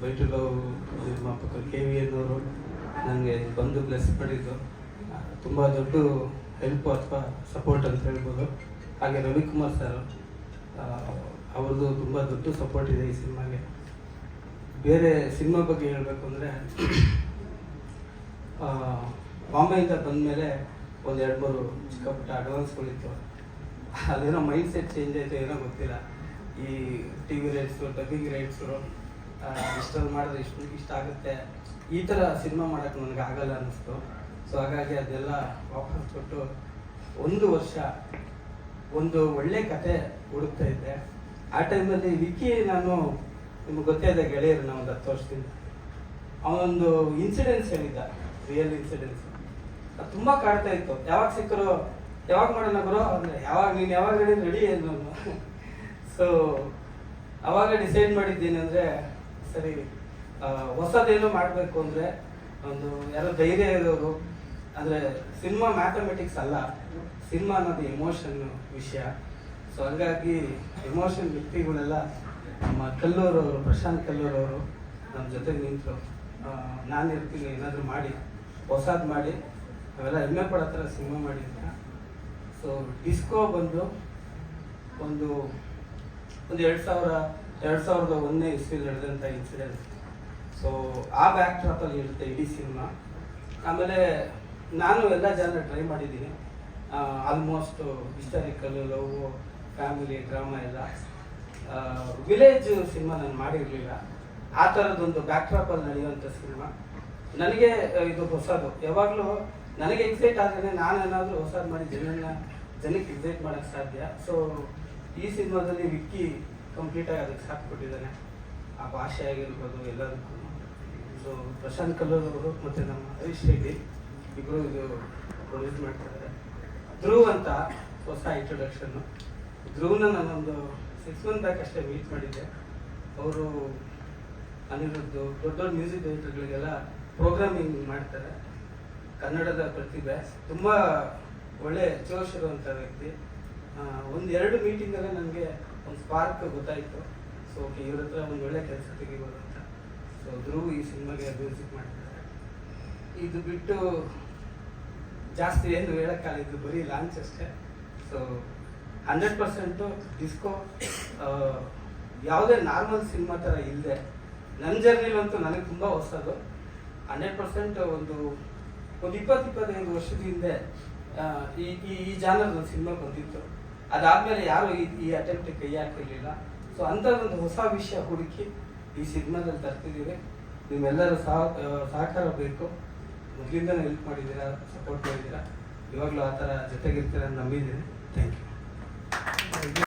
ಬೈಟುಲು ನಿರ್ಮಾಪಕರು KVN ಅವರು ನನಗೆ ಬಂದು ಬ್ಲೆಸ್ ಮಾಡಿದ್ದು ತುಂಬ ದೊಡ್ಡ ಹೆಲ್ಪ್ ಅಥವಾ ಸಪೋರ್ಟ್ ಅಂತ ಹೇಳ್ಬೋದು. ಹಾಗೆ ರವಿಕುಮಾರ್ ಸರ್ ಅವ್ರದ್ದು ತುಂಬ ದೊಡ್ಡ ಸಪೋರ್ಟ್ ಇದೆ ಈ ಸಿನಿಮಾಗೆ. ಬೇರೆ ಸಿನಿಮಾ ಬಗ್ಗೆ ಹೇಳಬೇಕು ಅಂದರೆ, ಬಾಂಬೆಯಿಂದ ಬಂದಮೇಲೆ ಒಂದು 2-3 ಚಿಕ್ಕ ಪುಟ್ಟ ಅಡ್ವಾನ್ಸ್ಗಳಿತ್ತು. ಅದೇನೋ ಮೈಂಡ್ ಸೆಟ್ ಚೇಂಜ್ ಆಯಿತು, ಏನೋ ಗೊತ್ತಿಲ್ಲ. ಈ TV ರೈಟ್ಸು, ಡಬ್ಬಿಂಗ್ ರೈಟ್ಸು, ಇಷ್ಟಲ್ಲಿ ಮಾಡಿದ್ರೆ ಇಷ್ಟ ಆಗುತ್ತೆ, ಈ ಥರ ಸಿನಿಮಾ ಮಾಡೋಕ್ಕೆ ನನಗೆ ಆಗಲ್ಲ ಅನ್ನಿಸ್ತು. ಸೊ ಹಾಗಾಗಿ ಅದೆಲ್ಲ ವಾಪಸ್ ಕೊಟ್ಟು 1 ವರ್ಷ ಒಂದು ಒಳ್ಳೆ ಕತೆ ಹುಡುಕ್ತಾ ಇದ್ದೆ. ಆ ಟೈಮಲ್ಲಿ ವಿಕ್ಕಿ, ನಾನು ನಿಮ್ಗೆ ಗೊತ್ತೇ ಇದೆ ಗೆಳೆಯರು, ನಾವು ಒಂದು 10 ವರ್ಷದಿಂದ. ಅವನೊಂದು ಇನ್ಸಿಡೆನ್ಸ್ ಹೇಳಿದ್ದ, ರಿಯಲ್ ಇನ್ಸಿಡೆನ್ಸ್. ಅದು ತುಂಬ ಕಾಡ್ತಾ ಇತ್ತು. ಯಾವಾಗ ಸಿಕ್ಕರು, ಯಾವಾಗ ಮಾಡೋಣ ಬರೋ ಅಂದರೆ, ನೀನು ಯಾವಾಗ ರೆಡಿ ಏನು. ಸೊ ಅವಾಗ ಡಿಸೈಡ್ ಮಾಡಿದ್ದೇನೆಂದರೆ, ಸರಿ ಹೊಸದೇನೋ ಮಾಡಬೇಕು ಅಂದರೆ ಒಂದು ಯಾರೋ ಧೈರ್ಯ ಇರೋರು. ಅಂದರೆ ಸಿನಿಮಾ ಮ್ಯಾಥಮೆಟಿಕ್ಸ್ ಅಲ್ಲ, ಸಿನಿಮಾ ಅನ್ನೋದು ಎಮೋಷನ್ ವಿಷಯ. ಸೊ ಹಂಗಾಗಿ ಎಮೋಷನ್ ವ್ಯಕ್ತಿಗಳೆಲ್ಲ ನಮ್ಮ ಕಲ್ಲೂರವರು, ಪ್ರಶಾಂತ್ ಕಲ್ಲೂರವರು ನಮ್ಮ ಜೊತೆಗೆ ನಿಂತರು. ನಾನು ಇರ್ತೀನಿ, ಏನಾದರೂ ಮಾಡಿ ಹೊಸದು ಮಾಡಿ, ಅವೆಲ್ಲ ಹೆಮ್ಮೆ ಪಡೋ ಥರ ಸಿನಿಮಾ ಮಾಡಿದ್ದ. ಸೊ ಡಿಸ್ಕೋ ಬಂದು ಒಂದು 2001ನೇ ಇಸ್ವಿಲಿ ನಡೆದಂಥ ಇನ್ಸಿಡೆನ್ಸ್. ಸೊ ಆ ಬ್ಯಾಕ್ ಡ್ರಾಪಲ್ಲಿ ಇರುತ್ತೆ ಇಡೀ ಸಿನಿಮಾ. ಆಮೇಲೆ ನಾನು ಎಲ್ಲ ಜನ ಟ್ರೈ ಮಾಡಿದ್ದೀನಿ, almost historical, love, family, drama ಎಲ್ಲ. ವಿಲೇಜ್ ಸಿನಿಮಾ ನಾನು ಮಾಡಿರಲಿಲ್ಲ. ಆ ಥರದ್ದೊಂದು ಬ್ಯಾಕ್ ಡ್ರಾಪಲ್ಲಿ ನಡೆಯುವಂಥ ಸಿನಿಮಾ ನನಗೆ ಇದು ಹೊಸದು. ಯಾವಾಗಲೂ ನನಗೆ ಎಕ್ಸೈಟ್ ಆದರೆ ನಾನೇನಾದರೂ ಹೊಸದು ಮಾಡಿ ಜನಕ್ಕೆ ಎಕ್ಸೈಟ್ ಮಾಡೋಕ್ಕೆ ಸಾಧ್ಯ. ಸೊ ಈ ಸಿನಿಮಾದಲ್ಲಿ ವಿಕ್ಕಿ ಕಂಪ್ಲೀಟಾಗಿ ಅದಕ್ಕೆ ಸಾಥ್ ಕೊಟ್ಟಿದ್ದಾನೆ. ಆ ಭಾಷೆ ಆಗಿರ್ಬೋದು ಎಲ್ಲದಕ್ಕೂ. ಸೊ ಪ್ರಶಾಂತ್ ಕಲ್ಲೂರ್ ಅವರು ಮತ್ತು ನಮ್ಮ ಹರೀಶ್ ರೆಡ್ಡಿ ಇಬ್ಬರು ಇದು ಪ್ರೊಡ್ಯೂಸ್ ಮಾಡ್ತಿದ್ದಾರೆ. ಧ್ರುವ್ ಅಂತ ಹೊಸ ಇಂಟ್ರೊಡಕ್ಷನ್ನು. ಧ್ರುವ್ನ ನಾನೊಂದು 6 ಮಂತ್ ಬ್ಯಾಕ್ ಅಷ್ಟೇ ಮೀಟ್ ಮಾಡಿದ್ದೆ. ಅವರು ಅನಿರುದ್ಧು ದೊಡ್ಡ ದೊಡ್ಡ ಮ್ಯೂಸಿಕ್ ಡೈರೆಕ್ಟರ್ಗಳಿಗೆಲ್ಲ ಪ್ರೋಗ್ರಾಮಿಂಗ್ ಮಾಡ್ತಾರೆ. ಕನ್ನಡದ ಪ್ರತಿಭೆ, ತುಂಬ ಒಳ್ಳೆ ಜೋಶ್ ಇರುವಂಥ ವ್ಯಕ್ತಿ. 1-2 ಮೀಟಿಂಗಲ್ಲೇ ನನಗೆ ಒಂದು ಸ್ಪಾರ್ಕ್ ಗೊತ್ತಾಯಿತು. ಸೊ ಓಕೆ, ಇವ್ರ ಹತ್ರ ಒಂದು ಒಳ್ಳೆ ಕೆಲಸ ತೆಗಿಬೋದು ಅಂತ. ಸೊ ಧ್ರುವ್ ಈ ಸಿನಿಮಾಗೆ ಮ್ಯೂಸಿಕ್ ಮಾಡ್ತಾರೆ. ಇದು ಬಿಟ್ಟು ಜಾಸ್ತಿ ಏನು ಹೇಳೋಕ್ಕಾಗಲ್ಲ, ಇದು ಬರೀ ಲಾಂಚ್ ಅಷ್ಟೇ. ಸೊ 100% ಡಿಸ್ಕೋ ಯಾವುದೇ ನಾರ್ಮಲ್ ಸಿನಿಮಾ ಥರ ಇಲ್ಲದೆ, ನನ್ನ ಜರ್ನಿಲಂತೂ ನನಗೆ ತುಂಬ ಹೊಸದು. 100% ಒಂದು 20-25 ವರ್ಷದ ಹಿಂದೆ ಈ ಜಾನರ್ ಸಿನಿಮಾ ಬಂದಿತ್ತು. ಅದಾದಮೇಲೆ ಯಾರು ಈ ಅಟೆಂಪ್ಟ್ ಕೈ ಹಾಕಿರಲಿಲ್ಲ. ಸೊ ಅಂಥದ್ದೊಂದು ಹೊಸ ವಿಷಯ ಹುಡುಕಿ ಈ ಸಿನಿಮಾದಲ್ಲಿ ತರ್ತಿದ್ದೀವಿ. ನಿಮ್ಮೆಲ್ಲರೂ ಸಹಕಾರ ಬೇಕು. ಮೊದಲಿಂದನೇ ಹೆಲ್ಪ್ ಮಾಡಿದ್ದೀರಾ, ಸಪೋರ್ಟ್ ಮಾಡಿದ್ದೀರಾ, ಇವಾಗಲೂ ಆ ಥರ ಜೊತೆಗಿರ್ತೀರ ಅಂತ ನಂಬಿದ್ದೀನಿ. Thank you.